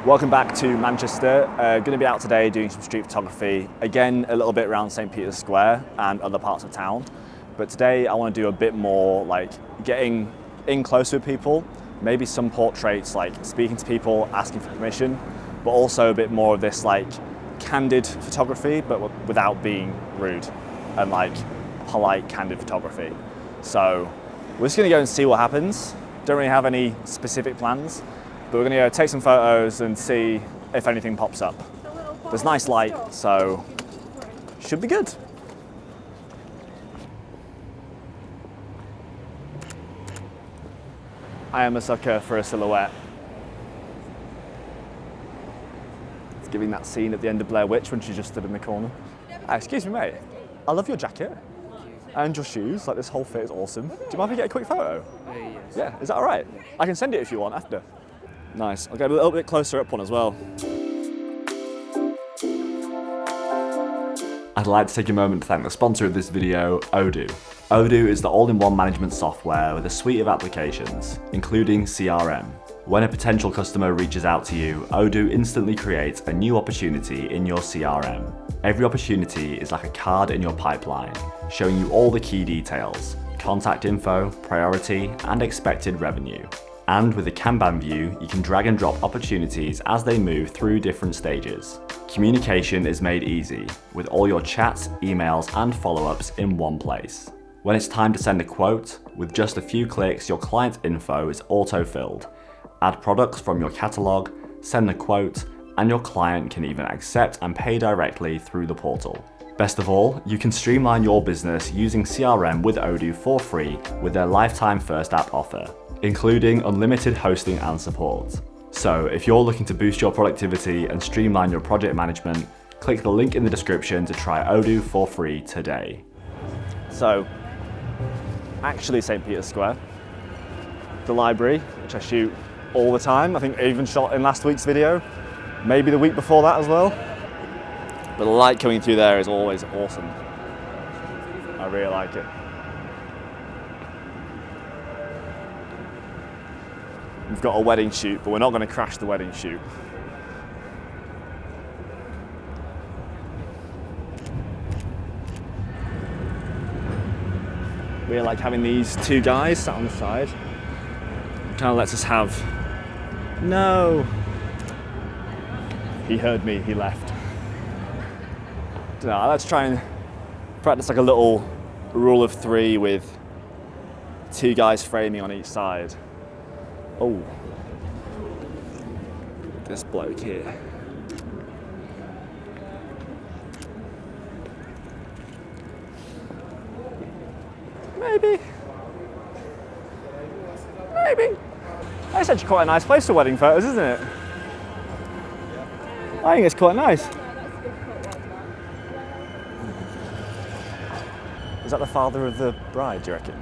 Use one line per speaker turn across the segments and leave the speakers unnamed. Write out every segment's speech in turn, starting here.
Welcome back to Manchester. Going to be out today doing some street photography. Again, a little bit around St. Peter's Square and other parts of town. But today I want to do a bit more like getting in close with people, maybe some portraits, like speaking to people, asking for permission, but also a bit more of this like candid photography, but without being rude, and like polite candid photography. So we're just going to go and see what happens. Don't really have any specific plans, but we're going to go take some photos and see if anything pops up. There's nice light, so should be good. I am a sucker for a silhouette. It's giving that scene at the end of Blair Witch when she just stood in the corner. Excuse me, mate. I love your jacket and your shoes. Like, this whole fit is awesome. Do you mind if I get a quick photo?
Yes.
Yeah, is that all right? I can send it if you want after. Nice. I'll get a little bit closer up one as well. I'd like to take a moment to thank the sponsor of this video, Odoo. Odoo is the all-in-one management software with a suite of applications, including CRM. When a potential customer reaches out to you, Odoo instantly creates a new opportunity in your CRM. Every opportunity is like a card in your pipeline, showing you all the key details: contact info, priority, and expected revenue. And with the Kanban view, you can drag and drop opportunities as they move through different stages. Communication is made easy, with all your chats, emails, and follow-ups in one place. When it's time to send a quote, with just a few clicks, your client info is auto-filled. Add products from your catalog, send the quote, and your client can even accept and pay directly through the portal. Best of all, you can streamline your business using CRM with Odoo for free with their lifetime first app offer, including unlimited hosting and support. So if you're looking to boost your productivity and streamline your project management, click the link in the description to try Odoo for free today. So, actually St. Peter's Square, the library, which I shoot all the time. I think I even shot in last week's video, maybe the week before that as well. But the light coming through there is always awesome. I really like it. We've got a wedding shoot, but we're not going to crash the wedding shoot. We like having these two guys sat on the side. It kind of lets us have... No! He heard me, he left. Dunno, let's try and practice like a little rule of three with two guys framing on each side. Oh, this bloke here. Maybe. That's actually quite a nice place for wedding photos, isn't it? I think it's quite nice. Is that the father of the bride, do you reckon?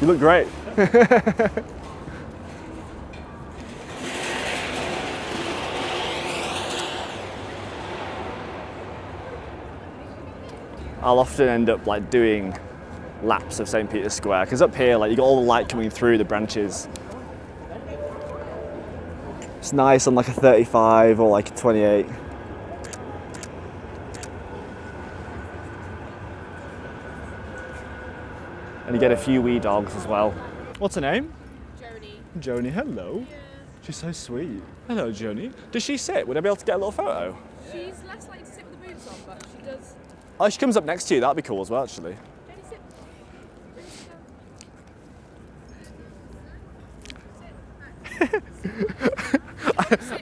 You look great. I'll often end up like doing laps of St. Peter's Square, because up here like you got all the light coming through the branches. It's nice on like a 35 or like a 28. And you get a few wee dogs as well. What's her name? Joni. Joni, hello. Yeah. She's so sweet. Hello, Joni. Does she sit? Would I be able to get a little photo?
She's less likely to sit with the boots on, but she does.
Oh, she comes up next to you. That'd be cool as well, actually.
Joni, sit.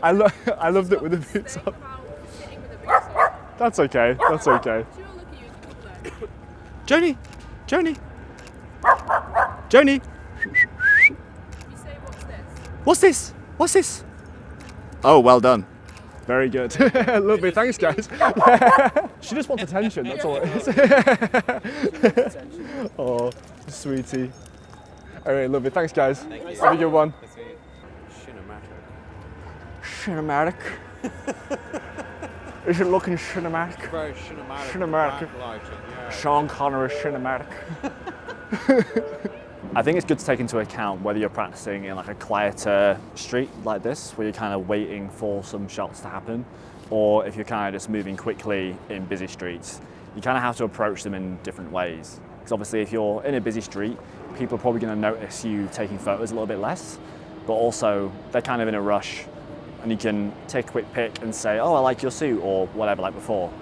I loved it with the boots on.
Sitting with the boots on.
That's okay. That's okay.
She will look at you as cool though.
Joni, Joni, Joni.
You say, what's this?
What's this? What's this? Oh, well done. Very good. Lovely. Thanks, guys. She just wants attention. That's all it is. Oh, sweetie. Anyway, lovely. Thanks, guys. Have a good one. Cinematic.
Is it looking cinematic?
Very cinematic.
Cinematic.
Backlighting, yeah.
Sean Connery is cinematic. I think it's good to take into account whether you're practicing in like a quieter street like this, where you're kind of waiting for some shots to happen, or if you're kind of just moving quickly in busy streets. You kind of have to approach them in different ways. Because obviously if you're in a busy street, people are probably going to notice you taking photos a little bit less, but also they're kind of in a rush, and you can take a quick pic and say, oh, I like your suit, or whatever, like before.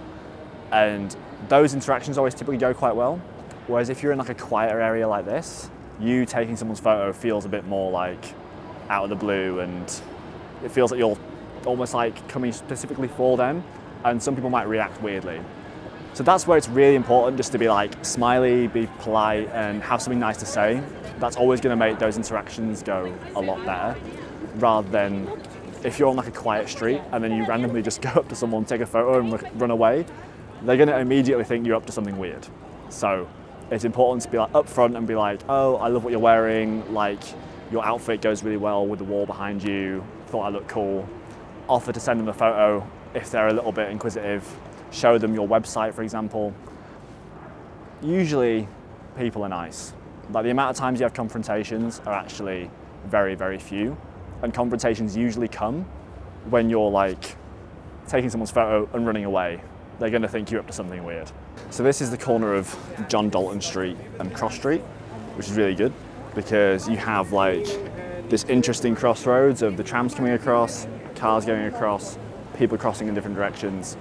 And those interactions always typically go quite well. Whereas if you're in like a quieter area like this, you taking someone's photo feels a bit more like out of the blue, and it feels like you're almost like coming specifically for them, and some people might react weirdly. So that's where it's really important just to be like smiley, be polite, and have something nice to say. That's always going to make those interactions go a lot better, rather than if you're on like a quiet street and then you randomly just go up to someone, take a photo and run away. They're going to immediately think you're up to something weird. So it's important to be like up front and be like, oh, I love what you're wearing, like your outfit goes really well with the wall behind you, thought I looked cool. Offer to send them a photo if they're a little bit inquisitive. Show them your website, for example. Usually people are nice. Like the amount of times you have confrontations are actually very, very few. And confrontations usually come when you're like taking someone's photo and running away. They're going to think you're up to something weird. So this is the corner of John Dalton Street and Cross Street, which is really good because you have like this interesting crossroads of the trams coming across, cars going across, people crossing in different directions,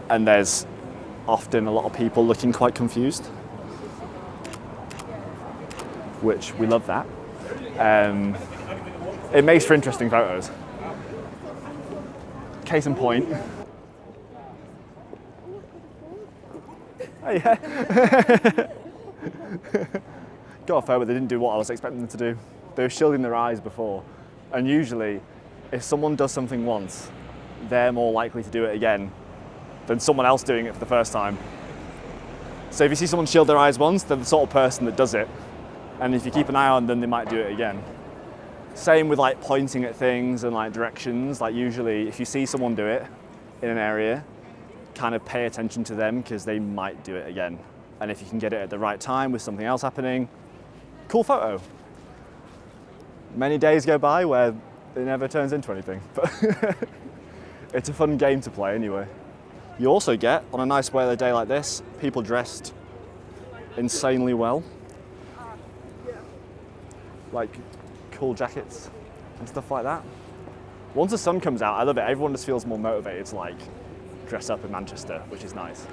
and there's often a lot of people looking quite confused, which we love that. It makes for interesting photos. Case in point. Oh yeah. Got a photo, but they didn't do what I was expecting them to do. They were shielding their eyes before. And usually, if someone does something once, they're more likely to do it again than someone else doing it for the first time. So if you see someone shield their eyes once, they're the sort of person that does it. And if you keep an eye on them, they might do it again. Same with like pointing at things and like directions. Like usually, if you see someone do it in an area, kind of pay attention to them because they might do it again. And if you can get it at the right time with something else happening, cool photo. Many days go by where it never turns into anything, but it's a fun game to play anyway. You also get, on a nice weather day like this, people dressed insanely well. Like cool jackets and stuff like that. Once the sun comes out, I love it. Everyone just feels more motivated to like dress up in Manchester, which is nice.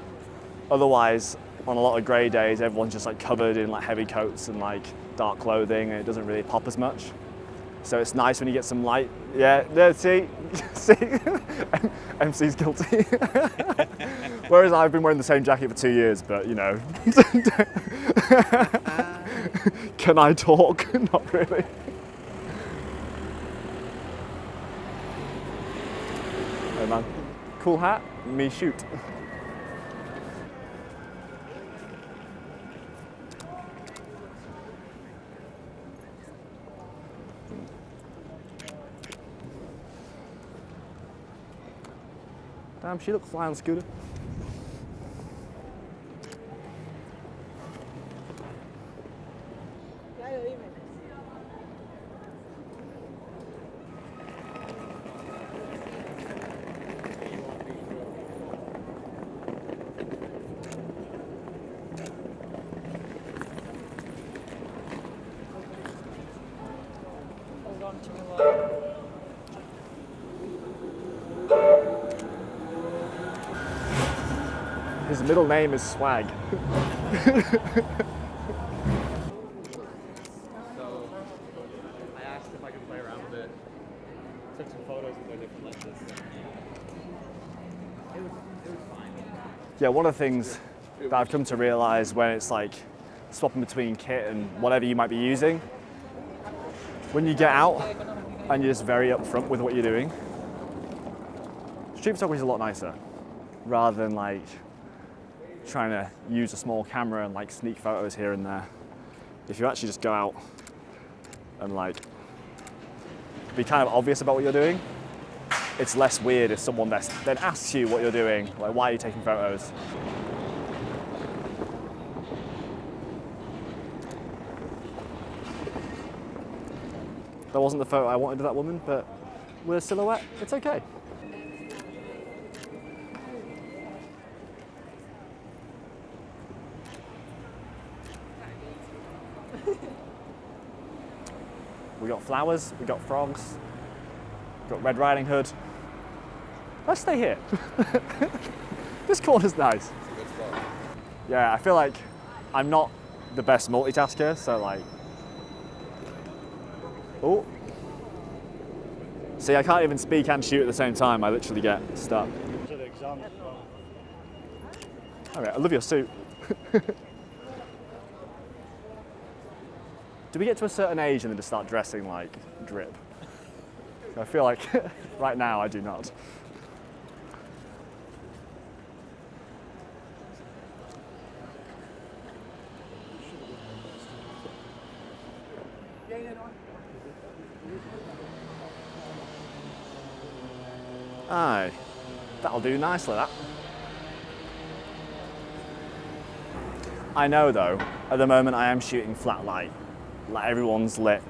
Otherwise, on a lot of grey days, everyone's just like covered in like heavy coats and like dark clothing, and it doesn't really pop as much. So it's nice when you get some light. Yeah, there, see, MC's guilty. Whereas I've been wearing the same jacket for 2 years, but you know. Can I talk? Not really. Hey man, cool hat, me shoot. Damn, she looks fly on scooter. His middle name is Swag.
So I asked if I could play around with it, took some photos with their different lenses. It was fine.
Yeah, one of the things that I've come to realise when it's like swapping between kit and whatever you might be using, when you get out and you're just very upfront with what you're doing, street photography is a lot nicer rather than like trying to use a small camera and like sneak photos here and there. If you actually just go out and like be kind of obvious about what you're doing, it's less weird if someone then asks you what you're doing, like why are you taking photos? That wasn't the photo I wanted of that woman, but with a silhouette, it's okay. We got flowers, we got frogs, we got Red Riding Hood. Let's stay here. This corner's nice. Yeah, I feel like I'm not the best multitasker, so like, oh. See, I can't even speak and shoot at the same time. I literally get stuck. Okay, I love your suit. Do we get to a certain age and then just start dressing like drip? I feel like right now I do not. Aye, that'll do nicely, that. I know though, at the moment I am shooting flat light. Like everyone's lit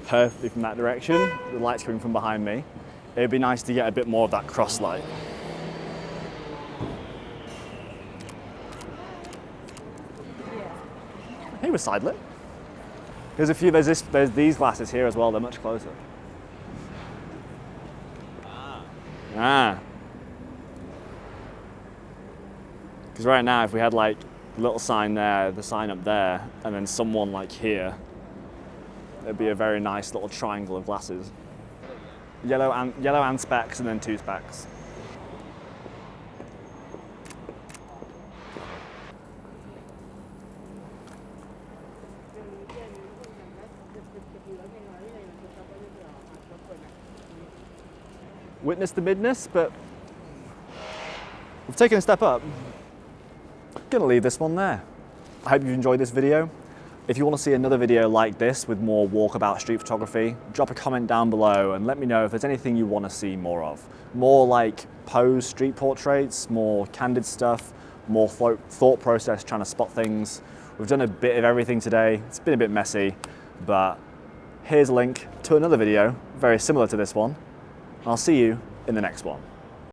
perfectly from that direction, the light's coming from behind me. It'd be nice to get a bit more of that cross light. He was side lit. There's a few, there's these glasses here as well, they're much closer. Ah. Because right now, if we had like a little sign there, the sign up there, and then someone like here, it'd be a very nice little triangle of glasses. Yellow and specs, and then 2 specs. Witness the midness, but we've taken a step up. Gonna leave this one there. I hope you've enjoyed this video. If you want to see another video like this with more walkabout street photography, drop a comment down below and let me know if there's anything you want to see more of. More like pose street portraits, more candid stuff, more thought process trying to spot things. We've done a bit of everything today. It's been a bit messy, but here's a link to another video very similar to this one. I'll see you in the next one.